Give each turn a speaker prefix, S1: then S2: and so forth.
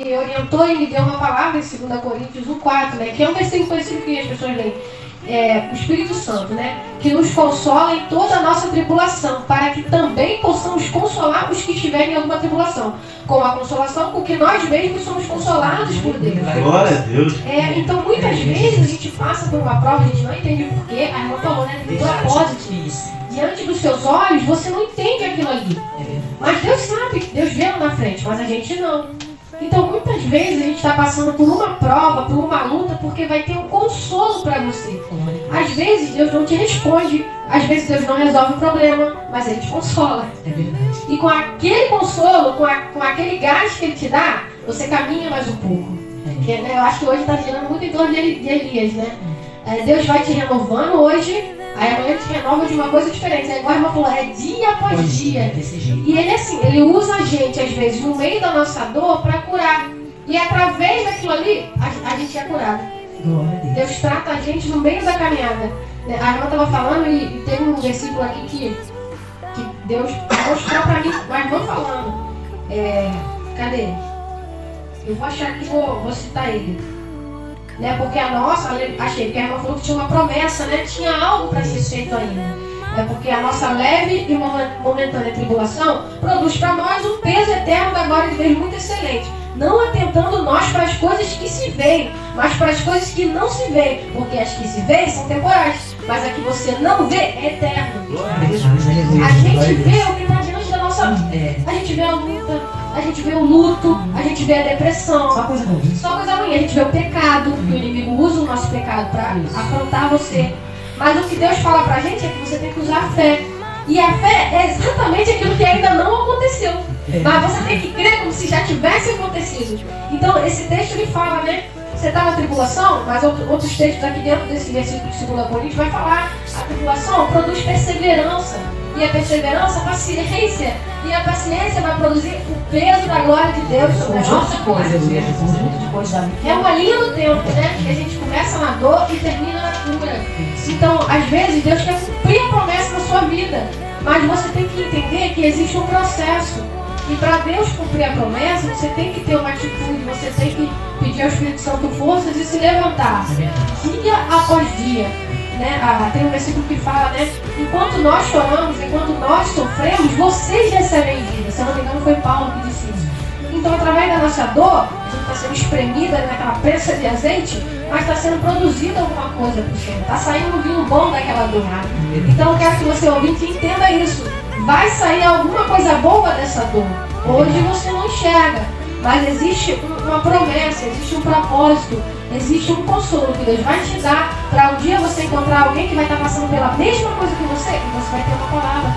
S1: orientou e me deu uma palavra em 2 Coríntios 1,4, né? Que é um versículo conhecido que as pessoas leem. O Espírito Santo, né? Que nos consola em toda a nossa tribulação, para que também possamos consolar os que estiverem em alguma tribulação, com a consolação com que nós mesmos somos consolados por Deus.
S2: Glória a Deus.
S1: Então muitas vezes a gente passa por uma prova, a gente não entende o porquê, a irmã falou, né? Tem propósito. Diante dos seus olhos, você não entende aquilo ali. Mas Deus sabe, Deus vê lá na frente, mas a gente não. Então, muitas vezes a gente está passando por uma prova, por uma luta, porque vai ter um consolo para você. Às vezes Deus não te responde, às vezes Deus não resolve o problema, mas Ele te consola. E com aquele consolo, com aquele gás que Ele te dá, você caminha mais um pouco. Porque, né, eu acho que hoje está girando muito em torno de Elias, né? Deus vai te renovando hoje. Aí amanhã ele te renova de uma coisa diferente. Aí agora a irmã falou, dia após dia. E ele assim, ele usa a gente às vezes no meio da nossa dor para curar. E através daquilo ali, a gente é curada. Deus trata a gente no meio da caminhada. A irmã estava falando e tem um versículo aqui que Deus mostrou para mim, a irmã falando. Cadê? Eu vou achar que vou citar ele. Né? Porque a nossa, achei que a irmã falou que tinha uma promessa, né? Tinha algo para ser feito ainda. Porque a nossa leve e momentânea tribulação produz para nós um peso eterno da glória de Deus muito excelente. Não atentando nós para as coisas que se veem, mas para as coisas que não se veem. Porque as que se veem são temporais, mas a que você não vê é eterna. A gente vê o que está diante da nossa vida. A gente vê a luta, a gente vê o luto, a gente vê a depressão. Só coisa ruim. Só coisa ruim. A gente vê o pecado, que o inimigo usa o nosso pecado para afrontar você. Mas o que Deus fala pra gente é que você tem que usar a fé. E a fé é exatamente aquilo que ainda não aconteceu. Mas você tem que crer como se já tivesse acontecido. Então esse texto ele fala, né? Você está na tribulação, mas outros textos aqui dentro desse versículo de 2 Coríntios vai falar: a tribulação produz perseverança. E a perseverança, paciência. E a paciência vai produzir o peso da glória de Deus sobre a nossa vida. É uma linha do tempo, né? Que a gente começa na dor e termina na cura. Então, às vezes, Deus quer cumprir a promessa na sua vida. Mas você tem que entender que existe um processo. E para Deus cumprir a promessa, você tem que ter uma atitude, você tem que pedir ao Espírito Santo forças e se levantar. Dia após dia. Né? Tem um versículo que fala, né? Enquanto nós choramos, enquanto nós sofremos, vocês recebem vida. Se eu não me engano, foi Paulo que disse isso. Então, através da nossa dor, a gente está sendo espremida naquela prensa de azeite, mas está sendo produzida alguma coisa para o Senhor. Está saindo um vinho bom daquela dor. Então, eu quero que você, ouvinte, entenda isso. Vai sair alguma coisa boa dessa dor. Hoje você não enxerga, mas existe uma promessa, existe um propósito, existe um consolo que Deus vai te dar para um dia você encontrar alguém que vai estar passando pela mesma coisa que você, e você vai ter uma palavra.